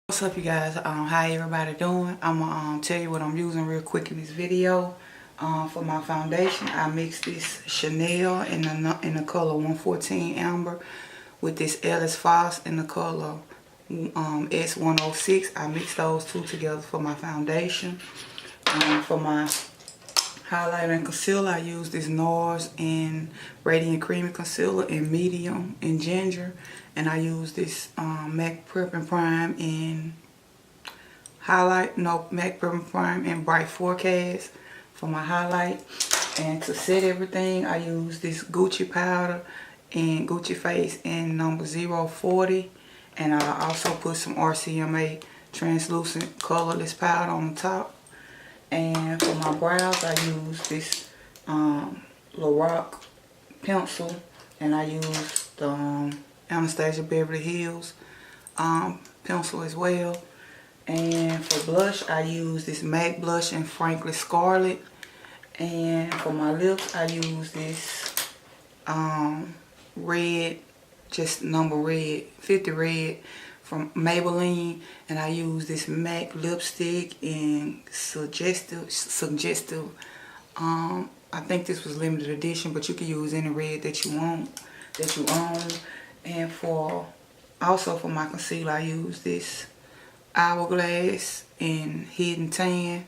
What's up, you guys? How everybody doing? I'm gonna tell you what I'm using real quick in this video. For my foundation, I mixed this Chanel in the color 114 Amber with this Ellis Foss in the color S106. I mixed those two together for my foundation. For my highlighter and concealer, I use this NARS in Radiant Creamy Concealer in medium in ginger, and I use this MAC Prep and Prime in MAC Prep and Prime in Bright Forecast for my highlight. And to set everything, I use this Gucci powder and Gucci Face in number 040, and I also put some RCMA translucent colorless powder on the top. And for my brows, I use this Lorac pencil, and I use the Anastasia Beverly Hills pencil as well. And for blush, I use this MAC blush in Frankly Scarlet. And for my lips, I use this red, just number red, 50 red from Maybelline, and I use this MAC lipstick in suggestive. I think this was limited edition, but you can use any red that you want, that you own. And also for my concealer, I use this Hourglass in Hidden Tan.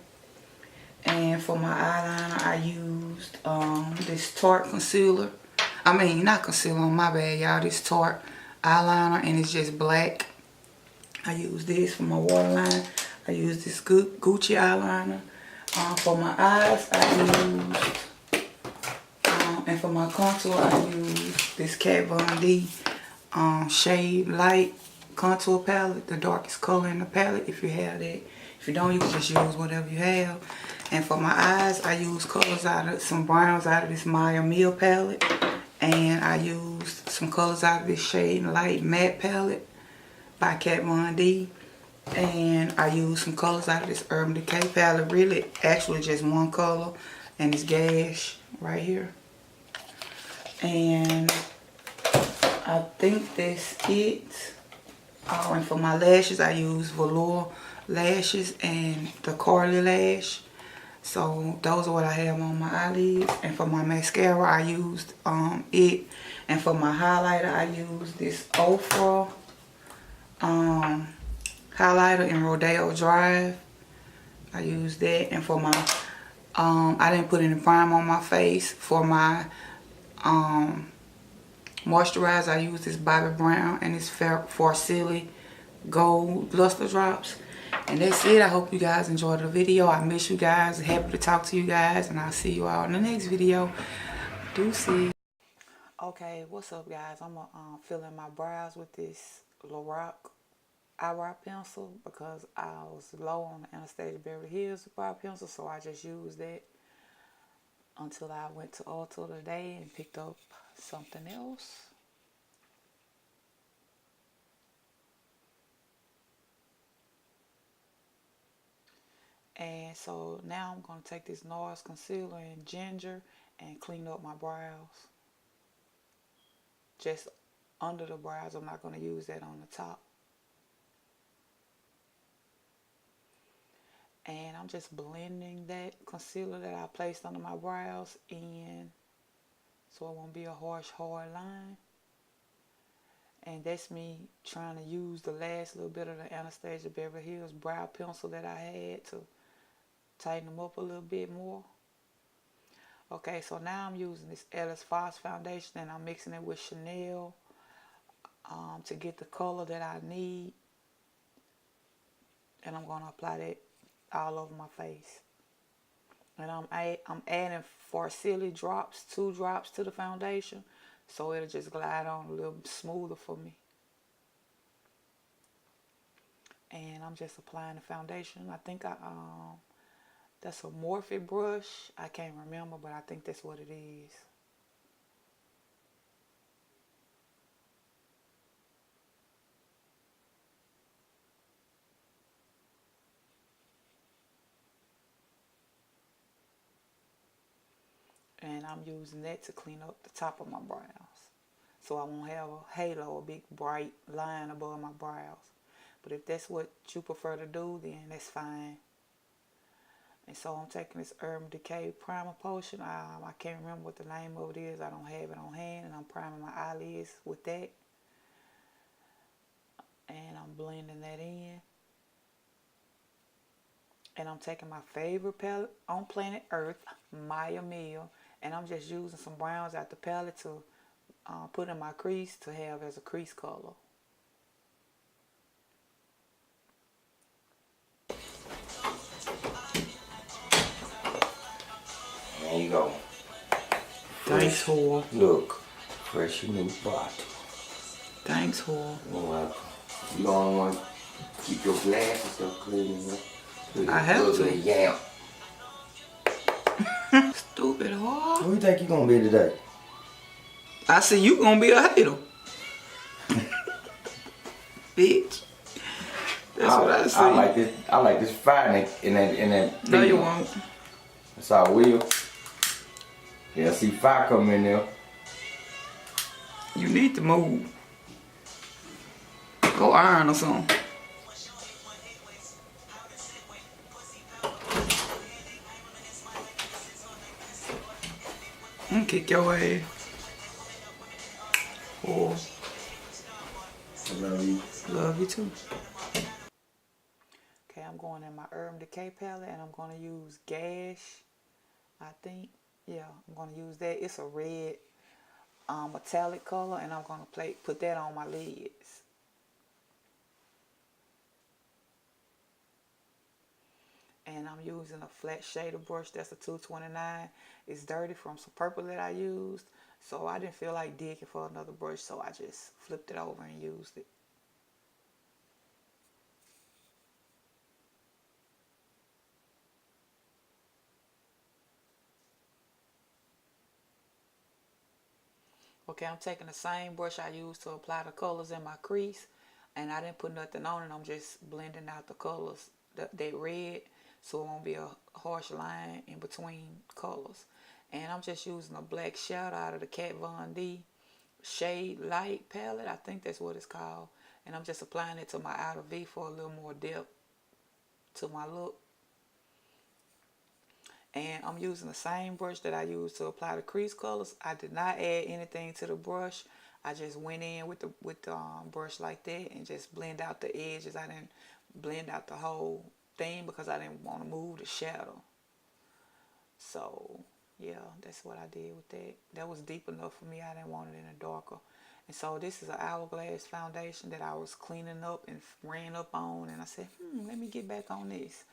And for my eyeliner, I used this Tarte concealer. I mean, not concealer, my bad, y'all. This Tarte eyeliner, and it's just black. I use this for my waterline. I use this Gucci eyeliner. For my eyes, I used, and for my contour, I use this Kat Von D Shade Light contour palette, the darkest color in the palette, if you have that. If you don't, you can just use whatever you have. And for my eyes, I use colors some browns out of this Maya Mill palette, and I used some colors out of this Shade Light Matte palette by Kat Von D, and I used some colors out of this Urban Decay palette. Really, actually just one color, and it's Gash right here. And I think that's it. Oh, and for my lashes, I use Velour lashes and the Carly lash. So those are what I have on my eyelids. And for my mascara, I used it. And for my highlighter, I used this Ofra highlighter in Rodeo Drive. I used that. And for my I didn't put any prime on my face. For my moisturizer, I used this Bobbi Brown and this Farsilli Gold Luster Drops. And that's it. I hope you guys enjoyed the video. I miss you guys. Happy to talk to you guys, and I'll see you all in the next video. Deuces. Okay, what's up, guys? I'm gonna fill in my brows with this Lorac eyebrow pencil because I was low on the Anastasia Beverly Hills brow pencil, so I just used that until I went to Ulta today and picked up something else. And so now I'm going to take this NARS concealer in ginger and clean up my brows. Just under the brows. I'm not going to use that on the top. And I'm just blending that concealer that I placed under my brows in, so it won't be a harsh, hard line. And that's me trying to use the last little bit of the Anastasia Beverly Hills brow pencil that I had to tighten them up a little bit more. Okay, so now I'm using this Ellis Foss foundation, and I'm mixing it with Chanel to get the color that I need. And I'm going to apply that all over my face. And I'm adding Farsilli drops, 2 drops to the foundation, so it'll just glide on a little smoother for me. And I'm just applying the foundation. I think that's a Morphe brush. I can't remember, but I think that's what it is. And I'm using that to clean up the top of my brows, so I won't have a halo, a big bright line above my brows. But if that's what you prefer to do, then that's fine. And so I'm taking this Urban Decay Primer Potion. I can't remember what the name of it is. I don't have it on hand. And I'm priming my eyelids with that. And I'm blending that in. And I'm taking my favorite palette on planet Earth, Maya Mill. And I'm just using some browns out the palette to put in my crease to have as a crease color. There you go. Thanks, whore. Look, fresh in the bottle. Thanks, whore. You're welcome. You don't want to keep your glass and stuff clean, you know? I have to. Yam. Stupid whore. What do you think you're going to be today? I see you gonna be a hater. Bitch. That's what I see. I like this fire in that. No, you won't. That's how I will. Yeah, I see fire coming in there. You need to move. Go iron or something. I'm gonna kick your ass. Oh. I love you. Love you too. Okay, I'm going in my Urban Decay palette and I'm going to use Gash, I think. Yeah, I'm going to use that. It's a red metallic color and I'm going to put that on my lids. And I'm using a flat shader brush. That's a 229. It's dirty from some purple that I used. So I didn't feel like digging for another brush. So I just flipped it over and used it. Okay, I'm taking the same brush I used to apply the colors in my crease. And I didn't put nothing on it. I'm just blending out the colors, that red. So it won't be a harsh line in between colors. And I'm just using a black shadow out of the Kat Von D Shade Light palette. I think that's what it's called. And I'm just applying it to my outer V for a little more depth to my look. And I'm using the same brush that I used to apply the crease colors. I did not add anything to the brush. I just went in with the brush like that and just blend out the edges. I didn't blend out the whole thing because I didn't want to move the shadow. So yeah, that's what I did with that. That was deep enough for me. I didn't want it any darker. And so this is an Hourglass foundation that I was cleaning up and ran up on. And I said, let me get back on this.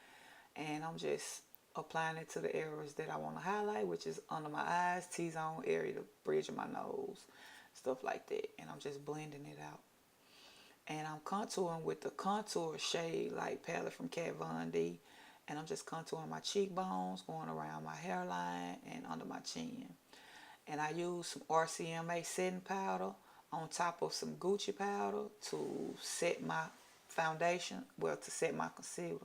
And I'm just applying it to the areas that I want to highlight, which is under my eyes, T-zone area, the bridge of my nose, stuff like that. And I'm just blending it out. And I'm contouring with the Contour Shade Light palette from Kat Von D. And I'm just contouring my cheekbones, going around my hairline and under my chin. And I use some RCMA setting powder on top of some Gucci powder to set my foundation, well, to set my concealer.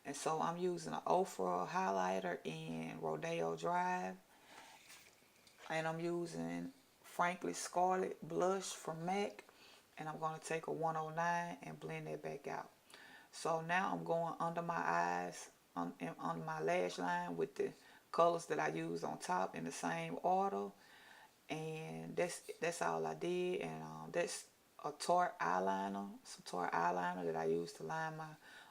And so I'm using an Ofra highlighter in Rodeo Drive. And I'm using Frankly Scarlet blush from MAC. And I'm going to take a 109 and blend that back out. So now I'm going under my eyes, on my lash line with the colors that I used on top in the same order. And that's all I did. And that's a Tarte eyeliner, some Tarte eyeliner that I used to line my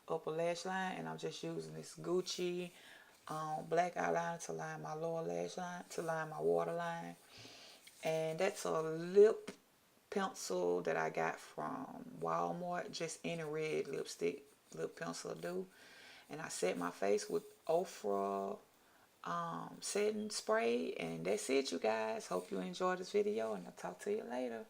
upper lash line. And I'm just using this Gucci black eyeliner to line my lower lash line, to line my waterline. And that's a lip pencil that I got from Walmart, just any red lipstick, lip pencil do. And I set my face with Ofra setting spray. And that's it, you guys. Hope you enjoyed this video, and I'll talk to you later.